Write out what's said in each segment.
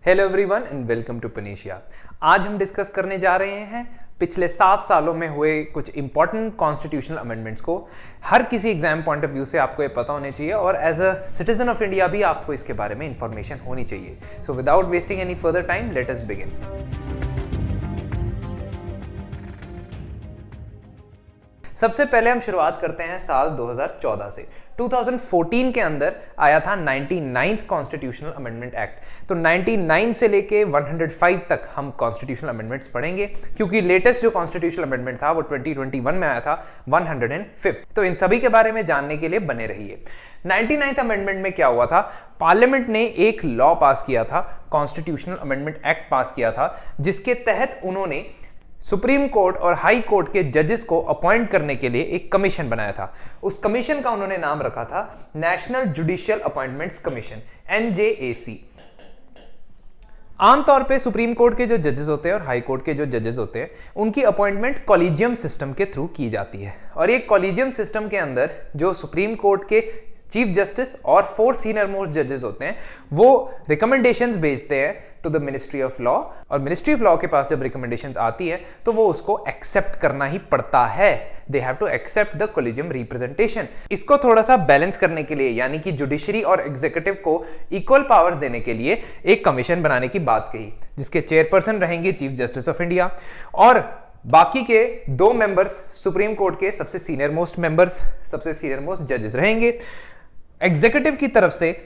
Hello everyone and welcome to Panacea. आज हम discuss करने जा रहे हैं पिछले 7 सालों में हुए कुछ इंपॉर्टेंट कॉन्स्टिट्यूशनल अमेंडमेंट्स को। हर किसी एग्जाम पॉइंट ऑफ व्यू से आपको ये पता होने चाहिए और as a citizen of India भी आपको इसके बारे में इंफॉर्मेशन होनी चाहिए। So without wasting any further time let us begin. सबसे पहले हम शुरुआत करते हैं साल 2014 से। 2014 के अंदर आया था 99th कॉन्स्टिट्यूशनल अमेंडमेंट एक्ट। तो 99 से लेके 105 तक हम कॉन्स्टिट्यूशनल अमेंडमेंट्स पढ़ेंगे, क्योंकि लेटेस्ट जो कॉन्स्टिट्यूशनल अमेंडमेंट था वो 2021 में आया था 105। तो इन सभी के बारे में जानने के लिए बने रहिए। 99th अमेंडमेंट में क्या हुआ था, पार्लियामेंट ने एक लॉ पास किया था, कॉन्स्टिट्यूशनल अमेंडमेंट एक्ट पास किया था, जिसके तहत उन्होंने सुप्रीम कोर्ट और हाई कोर्ट के जजेस को अपॉइंट करने के लिए एक कमीशन बनाया था। उस कमीशन का उन्होंने नाम रखा था national judicial appointments commission, NJAC। आमतौर पे सुप्रीम कोर्ट के जो जजेस होते हैं और हाई कोर्ट के जो जजेस होते हैं उनकी अपॉइंटमेंट कॉलेजियम सिस्टम के थ्रू की जाती है। और ये कॉलेजियम सिस्टम के अंदर जो सुप्रीम कोर्ट के चीफ जस्टिस और 4 सीनियर मोस्ट जजेस होते हैं वो रिकमेंडेशंस भेजते हैं to the ministry of law, और मिनिस्ट्री ऑफ लॉ के पास जब रिकमेंडेशंस आती है तो वो उसको एक्सेप्ट करना ही पड़ता है। They have to accept the collegium representation. इसको थोड़ा सा बैलेंस करने के लिए, यानी कि जुडिशरी और एग्जीक्यूटिव को इक्वल पावर्स देने के लिए एक कमीशन बनाने की बात कही, जिसके चेयरपर्सन रहेंगे चीफ जस्टिस ऑफ इंडिया और बाकी के 2 मेंबर्स सुप्रीम कोर्ट के सबसे सीनियर मोस्ट मेंबर्स, सबसे सीनियर मोस्ट जजेस रहेंगे। एग्जीक्यूटिव की तरफ से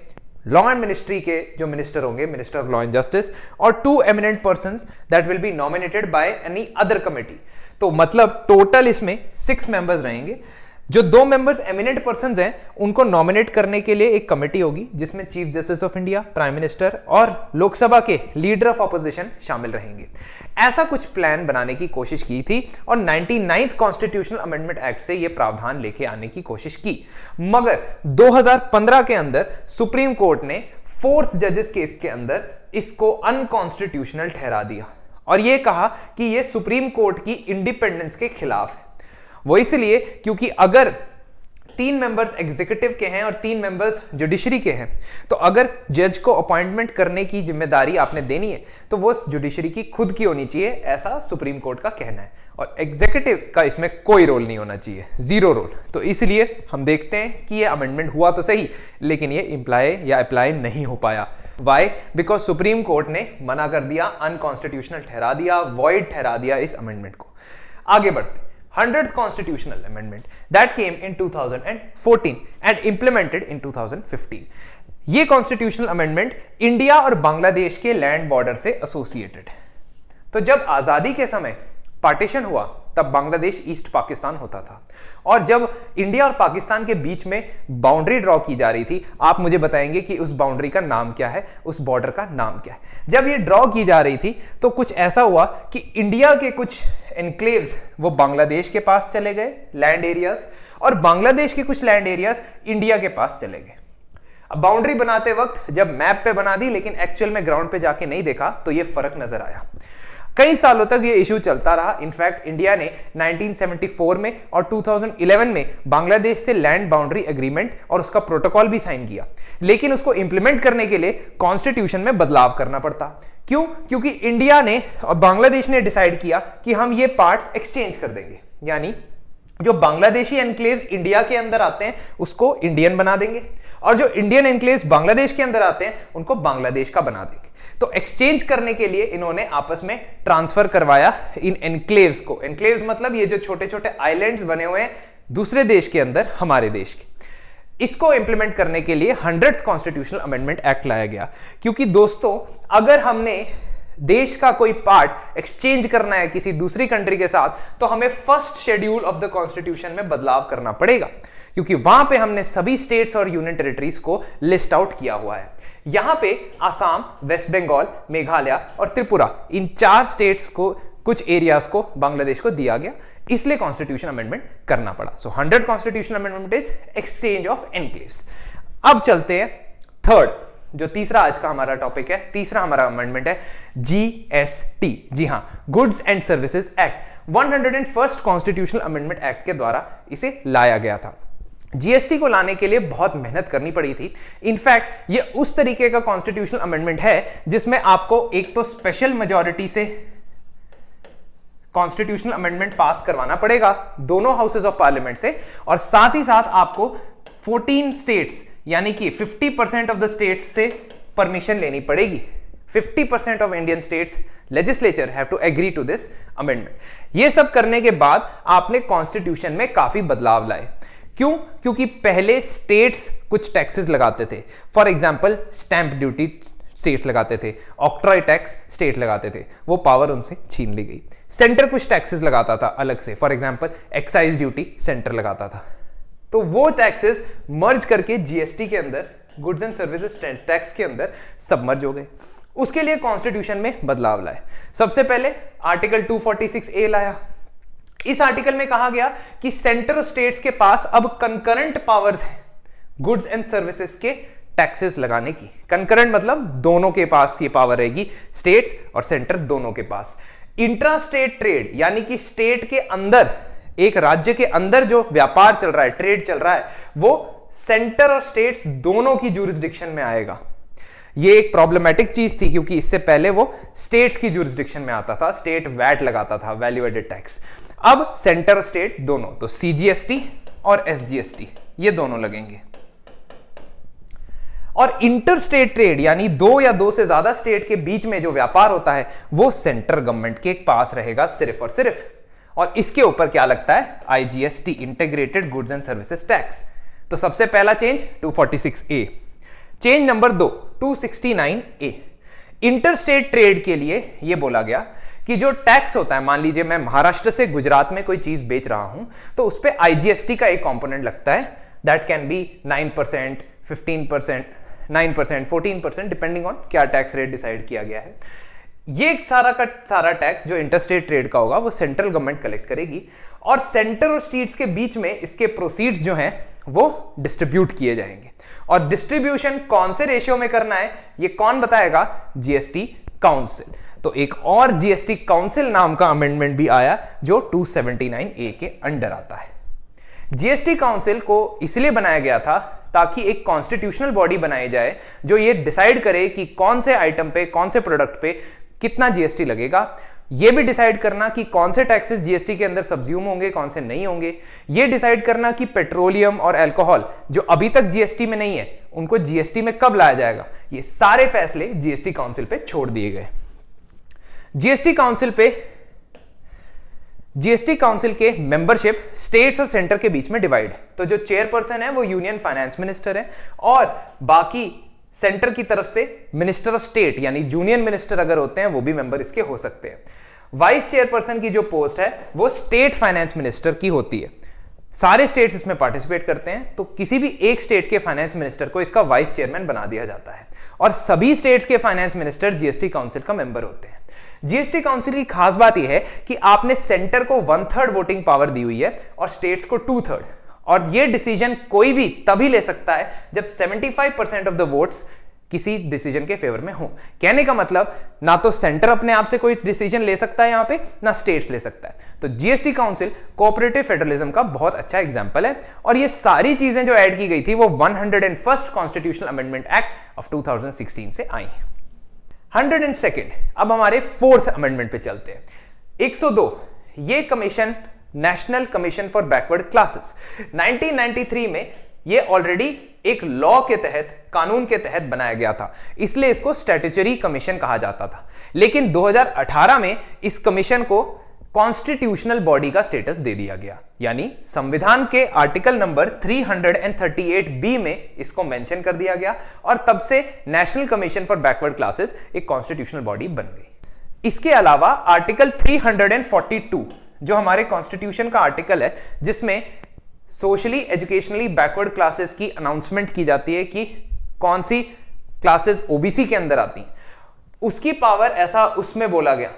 लॉ एंड मिनिस्ट्री के जो मिनिस्टर होंगे, minister of law and justice, और 2 eminent persons that will be nominated by any other committee. तो मतलब टोटल इसमें 6 मेंबर्स रहेंगे। जो 2 मेंबर्स एमिनेंट पर्संस हैं उनको नॉमिनेट करने के लिए एक कमेटी होगी, जिसमें chief justice of India, prime minister और लोकसभा के लीडर ऑफ ऑपोजिशन शामिल रहेंगे। ऐसा कुछ प्लान बनाने की कोशिश की थी और 99th कॉन्स्टिट्यूशनल अमेंडमेंट एक्ट से यह प्रावधान लेके आने की कोशिश की, मगर 2015 के अंदर सुप्रीम कोर्ट ने 4th जजेस केस के अंदर इसको अनकॉन्स्टिट्यूशनल ठहरा दिया और यह कहा कि यह सुप्रीम कोर्ट की इंडिपेंडेंस के खिलाफ है। वो इसलिए क्योंकि अगर 3 मेंबर्स एग्जीक्यूटिव के हैं और 3 मेंबर्स जुडिशरी के हैं, तो अगर जज को अपॉइंटमेंट करने की जिम्मेदारी आपने देनी है तो वो जुडिशरी की खुद की होनी चाहिए, ऐसा सुप्रीम कोर्ट का कहना है। और एग्जीक्यूटिव का इसमें कोई रोल नहीं होना चाहिए, 0 रोल। तो इसलिए हम देखते हैं कि ये अमेंडमेंट हुआ तो सही, लेकिन ये इंप्लाई या अप्लाई नहीं हो पाया। वाई? बिकॉज सुप्रीम कोर्ट ने मना कर दिया, अनकॉन्स्टिट्यूशनल ठहरा दिया, वॉइड ठहरा दिया इस अमेंडमेंट को। आगे बढ़ते, 100th Constitutional Amendment that came in 2014 and implemented in 2015. ये कॉन्स्टिट्यूशनल अमेंडमेंट इंडिया और बांग्लादेश के लैंड बॉर्डर से एसोसिएटेड है। तो जब आजादी के समय पार्टीशन हुआ तब बांग्लादेश ईस्ट पाकिस्तान होता था, और जब इंडिया और पाकिस्तान के बीच में बाउंड्री ड्रॉ की जा रही थी, आप मुझे बताएंगे कि उस बाउंड्री का नाम क्या है, उस बॉर्डर का नाम क्या है। जब ये ड्रॉ की जा रही थी तो कुछ ऐसा हुआ कि इंडिया के कुछ एनक्लेव्स वो बांग्लादेश के पास चले गए लैंड एरियाज, और बांग्लादेश के कुछ लैंड एरियाज इंडिया के पास चले गए। अब बाउंड्री बनाते वक्त जब मैप पे बना दी, लेकिन एक्चुअल में ग्राउंड पे जाके नहीं देखा, तो ये फर्क नजर आया। कई सालों तक ये इशू चलता रहा। इनफैक्ट इंडिया ने 1974 में और 2011 में बांग्लादेश से लैंड बाउंड्री एग्रीमेंट और उसका प्रोटोकॉल भी साइन किया, लेकिन उसको इंप्लीमेंट करने के लिए कॉन्स्टिट्यूशन में बदलाव करना पड़ता। क्यों? क्योंकि इंडिया ने और बांग्लादेश ने डिसाइड किया कि हम ये पार्ट्स एक्सचेंज कर देंगे, यानी जो बांग्लादेशी एनक्लेव्स इंडिया के अंदर आते हैं उसको इंडियन बना देंगे, और जो इंडियन एनक्लेव्स बांग्लादेश के अंदर आते हैं उनको बांग्लादेश का बना देंगे। तो एक्सचेंज करने के लिए इन्होंने आपस में ट्रांसफर करवाया इन एनक्लेव्स को। एनक्लेव्स मतलब ये जो छोटे छोटे आइलैंड्स बने हुए हैं दूसरे देश के अंदर, हमारे देश के। इसको इंप्लीमेंट करने के लिए 100th कॉन्स्टिट्यूशनल अमेंडमेंट एक्ट लाया गया, क्योंकि दोस्तों अगर हमने देश का कोई पार्ट एक्सचेंज करना है किसी दूसरी कंट्री के साथ, तो हमें first schedule of the constitution में बदलाव करना पड़ेगा, क्योंकि वहां पे हमने सभी स्टेट्स और यूनियन टेरिटरीज को लिस्ट आउट किया हुआ है। यहां पे आसाम, वेस्ट बंगाल, मेघालय और त्रिपुरा, इन 4 स्टेट्स को, कुछ एरियाज को बांग्लादेश को दिया गया, इसलिए कॉन्स्टिट्यूशन अमेंडमेंट करना पड़ा। सो 100th constitution amendment is exchange of enclaves. अब चलते हैं थर्ड, जो तीसरा आज का हमारा टॉपिक है, तीसरा हमारा अमेंडमेंट है GST। जी हां, goods and services act. 101st constitutional amendment act के द्वारा इसे लाया गया था। जीएसटी को लाने के लिए बहुत मेहनत करनी पड़ी थी। इनफैक्ट ये उस तरीके का कॉन्स्टिट्यूशनल अमेंडमेंट है जिसमें आपको एक तो स्पेशल मेजॉरिटी से कॉन्स्टिट्यूशनल अमेंडमेंट पास करवाना पड़ेगा दोनों हाउसेज ऑफ पार्लियामेंट से, और साथ ही साथ आपको 14 स्टेट्स यानी कि 50% ऑफ द स्टेट्स से परमिशन लेनी पड़ेगी। 50% of Indian states legislature have to agree to this amendment. ये सब करने के बाद आपने कॉन्स्टिट्यूशन में काफी बदलाव लाए। क्यों? क्योंकि पहले स्टेट्स कुछ टैक्सेस लगाते थे। For example stamp duty states लगाते थे, ऑक्ट्रॉय टैक्स स्टेट लगाते थे, वो पावर उनसे छीन ली गई। सेंटर कुछ टैक्सेस लगाता था अलग से, for example excise duty centre लगाता था। तो वो टैक्सेस मर्ज करके जीएसटी के अंदर, गुड्स एंड सर्विसेज टैक्स के अंदर सबमर्ज हो गए। उसके लिए कॉन्स्टिट्यूशन में बदलाव लाए। सबसे पहले आर्टिकल 246A लाया। इस आर्टिकल में कहा गया कि सेंटर और स्टेट्स के पास अब कंकरेंट पावर्स हैं गुड्स एंड सर्विसेज के टैक्सेस लगाने की। कंकरेंट मतलब दोनों के पास ये पावर रहेगी, स्टेट्स और सेंटर दोनों के पास। इंट्रा स्टेट ट्रेड यानी कि स्टेट के अंदर, एक राज्य के अंदर जो व्यापार चल रहा है, ट्रेड चल रहा है, वो सेंटर और स्टेट्स दोनों की ज्यूरिसडिक्शन में आएगा। ये एक प्रॉब्लमेटिक चीज थी क्योंकि इससे पहले वो स्टेट्स की ज्यूरिसडिक्शन में आता था, स्टेट वैट लगाता था, वैल्यू एडेड टैक्स। अब सेंटर और स्टेट दोनों, तो सीजीएसटी और एसजीएसटी ये दोनों लगेंगे। और इंटर स्टेट ट्रेड यानी दो या दो से ज्यादा स्टेट के बीच में जो व्यापार होता है वो सेंट्रल गवर्नमेंट के पास रहेगा सिर्फ और सिर्फ। और इसके ऊपर क्या लगता है? IGST, integrated goods and services tax. तो सबसे पहला change 246A। Change number 2 269A। Inter state trade के लिए यह बोला गया कि जो टैक्स होता है, मान लीजिए मैं महाराष्ट्र से गुजरात में कोई चीज बेच रहा हूं तो उस पर आईजीएसटी का एक कंपोनेंट लगता है। That can be 9%, 15%, 9%, 14% depending on क्या टैक्स रेट डिसाइड किया गया है। ये सारा का सारा टैक्स जो इंटरस्टेट ट्रेड का होगा वो सेंट्रल गवर्नमेंट कलेक्ट करेगी और सेंटर और स्टेट्स के बीच में इसके प्रोसीड्स जो हैं वो डिस्ट्रीब्यूट किए जाएंगे। और डिस्ट्रीब्यूशन कौन से रेशियो में करना है ये कौन बताएगा? GST council. तो एक और जीएसटी काउंसिल नाम का अमेंडमेंट भी आया जो 279A के अंडर आता है। जीएसटी काउंसिल को इसलिए बनाया गया था ताकि एक कॉन्स्टिट्यूशनल बॉडी बनाई जाए जो ये डिसाइड करे कि कौन से आइटम पे, कौन से प्रोडक्ट पे कितना जीएसटी लगेगा। ये भी डिसाइड करना कि कौन से टैक्सेस जीएसटी के अंदर सब्ज्यूम होंगे, कौन से नहीं होंगे। ये डिसाइड करना कि पेट्रोलियम और अल्कोहल जो अभी तक जीएसटी में नहीं है उनको जीएसटी में कब लाया जाएगा। ये सारे फैसले जीएसटी काउंसिल पे छोड़ दिए गए। जीएसटी काउंसिल के मेंबरशिप स्टेट्स और सेंटर के बीच में डिवाइड है। तो जो चेयरपर्सन है वो यूनियन फाइनेंस मिनिस्टर है और बाकी सेंटर की तरफ से मिनिस्टर ऑफ स्टेट यानी यूनियन मिनिस्टर अगर होते हैं वो भी मेंबर इसके हो सकते हैं। वाइस चेयरपर्सन की जो पोस्ट है वो स्टेट फाइनेंस मिनिस्टर की होती है। सारे स्टेट्स इसमें पार्टिसिपेट करते हैं तो किसी भी एक स्टेट के फाइनेंस मिनिस्टर को इसका वाइस चेयरमैन बना दिया जाता है और सभी स्टेट्स के फाइनेंस मिनिस्टर जीएसटी काउंसिल का मेंबर होते हैं। जीएसटी काउंसिल की खास बात यह है कि आपने सेंटर को 1/3 वोटिंग पावर दी हुई है और स्टेट्स को 2/3, और यह डिसीजन कोई भी तभी ले सकता है जब 75% ऑफ द वोट्स किसी डिसीजन के फेवर में हो। कहने का मतलब ना तो सेंटर अपने आप से कोई डिसीजन ले सकता है यहां पे, ना स्टेट्स ले सकता है। तो जीएसटी काउंसिल कोऑपरेटिव फेडरलिज्म का बहुत अच्छा एग्जांपल है और ये सारी चीजें जो ऐड की गई थी वो 101st constitutional amendment act of 2016 से आई। 102nd, अब हमारे 4th अमेंडमेंट पे चलते हैं। 102, ये commission national commission for backward classes 1993 में ये ऑलरेडी एक लॉ के तहत, कानून के तहत बनाया गया था, इसलिए इसको स्टैट्यूटरी कमीशन कहा जाता था। लेकिन 2018 में इस कमीशन को कॉन्स्टिट्यूशनल बॉडी का स्टेटस दे दिया गया, यानी संविधान के आर्टिकल नंबर 338B में इसको मेंशन कर दिया गया और तब से national commission for backward classes एक कॉन्स्टिट्यूशनल बॉडी बन गई। इसके अलावा आर्टिकल 342 जो हमारे कॉन्स्टिट्यूशन का आर्टिकल है जिसमें सोशली एजुकेशनली बैकवर्ड क्लासेस की अनाउंसमेंट की जाती है कि कौन सी क्लासेस ओबीसी के अंदर आती हैं, उसकी पावर ऐसा उसमें बोला गया।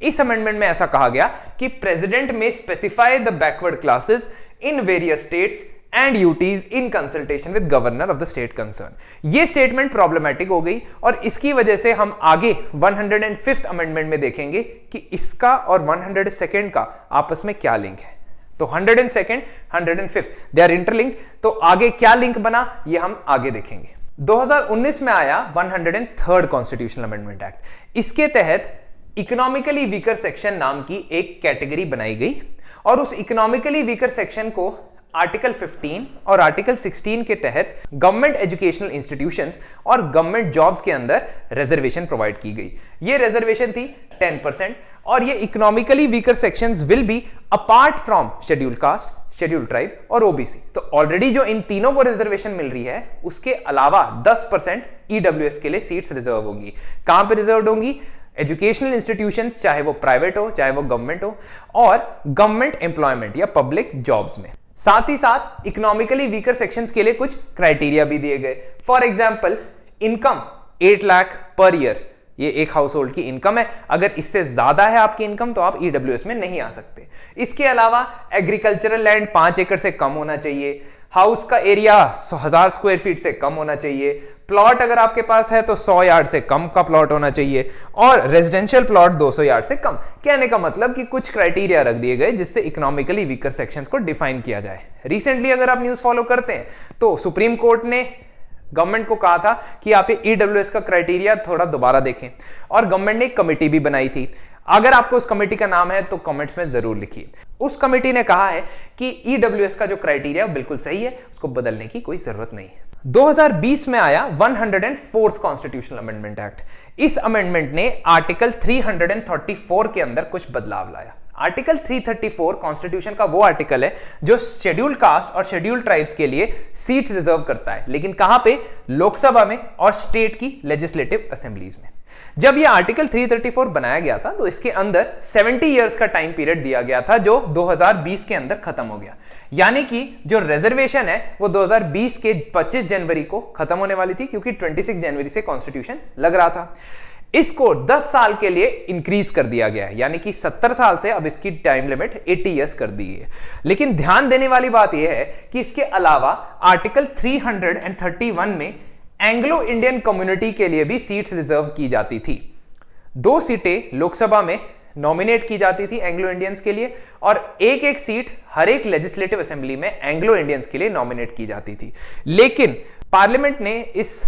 इस अमेंडमेंट में ऐसा कहा गया कि प्रेसिडेंट में specify the backward classes in various states and UTs in consultation with governor of the state concern. यह स्टेटमेंट प्रॉब्लमैटिक हो गई और इसकी वजह से हम आगे 105th अमेंडमेंट में देखेंगे कि इसका और 102nd का आपस में क्या लिंक है। तो 102nd, 105th they are interlinked. तो आगे क्या लिंक बना ये हम आगे देखेंगे। 2019 में आया 103rd कॉन्स्टिट्यूशनल अमेंडमेंट एक्ट। इसके तहत इकोनॉमिकली वीकर सेक्शन नाम की एक कैटेगरी बनाई गई और उस इकोनॉमिकली वीकर सेक्शन को आर्टिकल 15 और आर्टिकल 16 के तहत गवर्नमेंट एजुकेशनल इंस्टीट्यूशंस और गवर्नमेंट जॉब्स के अंदर रिजर्वेशन प्रोवाइड की गई। ये रिजर्वेशन थी 10% और ये economically weaker sections will be apart from schedule caste, schedule tribe और ओबीसी। तो ऑलरेडी जो इन तीनों को रिजर्वेशन मिल रही है उसके अलावा 10% ईडब्ल्यूएस के लिए सीट्स रिजर्व होगी। कहां पे रिजर्व होंगी? एजुकेशनल इंस्टीट्यूशंस, चाहे वो प्राइवेट हो चाहे वो गवर्नमेंट हो, और गवर्नमेंट एम्प्लॉयमेंट या पब्लिक जॉब्स में। साथ ही साथ इकोनॉमिकली वीकर सेक्शंस के लिए कुछ क्राइटेरिया भी दिए गए। For example income 8 lakh per year, ये एक हाउस होल्ड की इनकम है। अगर इससे ज्यादा है आपकी इनकम तो आप ईडब्ल्यूएस में नहीं आ सकते। इसके अलावा एग्रीकल्चरल लैंड 5 एकड़ से कम होना चाहिए, हाउस का एरिया 1000 स्क्वायर फीट से कम होना चाहिए, प्लॉट अगर आपके पास है तो 100 यार्ड से कम का प्लॉट होना चाहिए, और रेजिडेंशियल प्लॉट 200 यार्ड से कम। कहने का मतलब कि कुछ क्राइटेरिया रख दिए गए जिससे इकोनॉमिकली वीकर सेक्शंस को डिफाइन किया जाए। रिसेंटली अगर आप न्यूज फॉलो करते हैं तो सुप्रीम कोर्ट ने गवर्नमेंट को कहा था कि आप ये ईडब्ल्यूएस का क्राइटेरिया थोड़ा दोबारा देखें, और गवर्नमेंट ने एक कमेटी भी बनाई थी। अगर आपको उस कमेटी का नाम है तो कमेंट्स में जरूर लिखिए। उस कमेटी ने कहा है कि ईडब्ल्यूएस का जो क्राइटेरिया बिल्कुल सही है, उसको बदलने की कोई जरूरत नहीं है। 2020 में आया 104th कॉन्स्टिट्यूशनल अमेंडमेंट एक्ट। इस अमेंडमेंट ने आर्टिकल 334 के अंदर कुछ बदलाव लाया। आर्टिकल 334 कॉन्स्टिट्यूशन का वो आर्टिकल है जो शेड्यूल कास्ट और शेड्यूल ट्राइब्स के लिए सीट रिजर्व करता है, लेकिन कहां पे? लोकसभा में और स्टेट की लेजिस्लेटिव असेंबलीज में। जब ये आर्टिकल 334 बनाया गया था तो इसके अंदर 70 इयर्स का टाइम पीरियड दिया गया था जो 2020 के अंदर खत्म हो गया। यानी कि जो रिजर्वेशन है वो 2020 के 25 जनवरी को खत्म होने वाली थी, क्योंकि 26 जनवरी से कॉन्स्टिट्यूशन लग रहा था। इसको 10 साल के लिए इंक्रीज कर दिया गया है, यानी कि 70 साल से अब इसकी टाइम लिमिट 80 इयर्स कर दी है। लेकिन ध्यान देने वाली बात यह है कि इसके अलावा आर्टिकल 331 में एंग्लो इंडियन कम्युनिटी के लिए भी सीट्स रिजर्व की जाती थी। 2 सीटें लोकसभा में नॉमिनेट की जाती थी एंग्लो इंडियंस के लिए, और एक एक सीट हर एक लेजिस्लेटिव असेंबली में एंग्लो इंडियंस के लिए नॉमिनेट की जाती थी। लेकिन पार्लियामेंट ने इस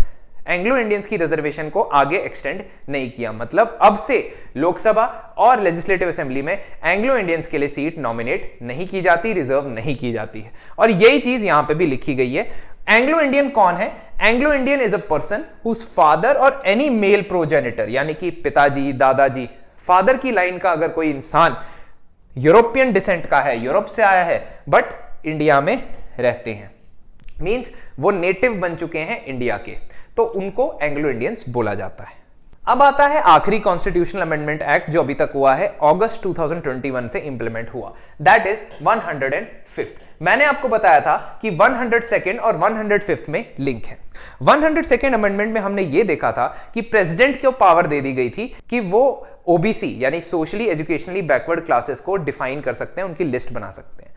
एंग्लो इंडियंस की रिजर्वेशन को आगे एक्सटेंड नहीं किया। मतलब अब से लोकसभा और लेजिस्लेटिव असेंबली में एंग्लो इंडियंस के लिए सीट नॉमिनेट नहीं की जाती, रिजर्व नहीं की जाती है। और यही चीज यहां पे भी लिखी गई है। एंग्लो इंडियन कौन है? Anglo Indian is a person whose father और एनी मेल प्रोजेनिटर, यानी कि पिताजी, दादाजी, फादर की लाइन का अगर कोई इंसान यूरोपियन डिसेंट का है, यूरोप से आया है, बट इंडिया में रहते हैं, मींस वो नेटिव बन चुके हैं इंडिया के, तो उनको एंग्लो इंडियंस बोला जाता है। अब आता है आखिरी कॉन्स्टिट्यूशनल अमेंडमेंट एक्ट जो अभी तक हुआ है, अगस्त 2021 से इंप्लीमेंट हुआ, दैट इज 105th। मैंने आपको बताया था कि 102nd और 105th में लिंक है। 102nd अमेंडमेंट में हमने ये देखा था कि प्रेसिडेंट को पावर दे दी गई थी कि वो ओबीसी यानी सोशली एजुकेशनली बैकवर्ड क्लासेस को डिफाइन कर सकते हैं, उनकी लिस्ट बना सकते हैं।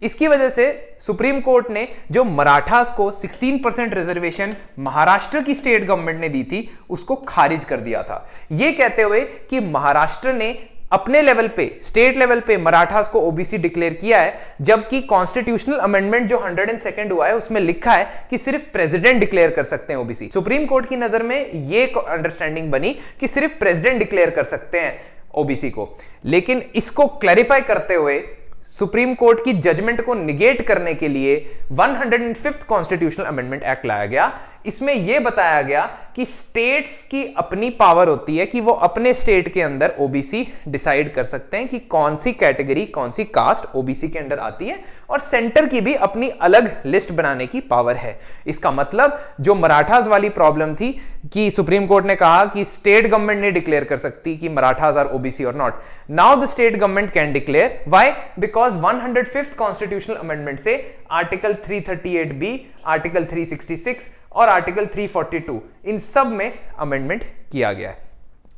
इसकी वजह से सुप्रीम कोर्ट ने जो मराठास को 16% रिजर्वेशन महाराष्ट्र की स्टेट गवर्नमेंट ने दी थी उसको खारिज कर दिया था, यह कहते हुए कि महाराष्ट्र ने अपने लेवल पे, स्टेट लेवल पे मराठास को ओबीसी डिक्लेयर किया है, जबकि कॉन्स्टिट्यूशनल अमेंडमेंट जो 102nd हुआ है उसमें लिखा है कि सिर्फ प्रेसिडेंट डिक्लेयर कर सकते हैं ओबीसी। सुप्रीम कोर्ट की नजर में यह अंडरस्टैंडिंग बनी कि सिर्फ प्रेसिडेंट डिक्लेयर कर सकते हैं ओबीसी को, लेकिन इसको क्लैरिफाई करते हुए सुप्रीम कोर्ट की जजमेंट को निगेट करने के लिए 105th कॉन्स्टिट्यूशनल अमेंडमेंट एक्ट लाया गया। इसमें यह बताया गया कि स्टेट्स की अपनी पावर होती है कि वो अपने स्टेट के अंदर ओबीसी डिसाइड कर सकते हैं कि कौन सी कैटेगरी, कौन सी कास्ट ओबीसी के अंदर आती है, और सेंटर की भी अपनी अलग लिस्ट बनाने की पावर है। इसका मतलब जो मराठास वाली प्रॉब्लम थी कि सुप्रीम कोर्ट ने कहा कि स्टेट गवर्नमेंट नहीं डिक्लेयर कर सकती कि मराठास आर ओबीसी और not, now the state government can declare. Why? Because 105th constitutional amendment से आर्टिकल 338B, आर्टिकल 366 और आर्टिकल 342 इन सब में अमेंडमेंट किया गया है।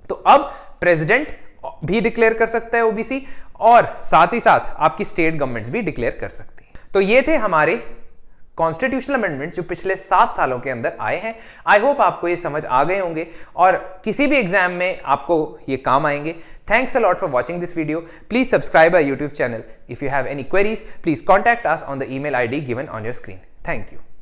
तो अब प्रेसिडेंट भी डिक्लेयर कर सकता है ओबीसी, और साथ ही साथ आपकी स्टेट गवर्नमेंट्स भी डिक्लेयर कर सकती है। तो ये थे हमारे कॉन्स्टिट्यूशनल अमेंडमेंट्स जो पिछले 7 सालों के अंदर आए हैं। आई होप आपको ये समझ आ गए होंगे और किसी भी एग्जाम में आपको ये काम आएंगे। Thanks a lot for watching this video. Please subscribe our YouTube channel. If you have any queries, please contact us on the email ID given on your screen. Thank you.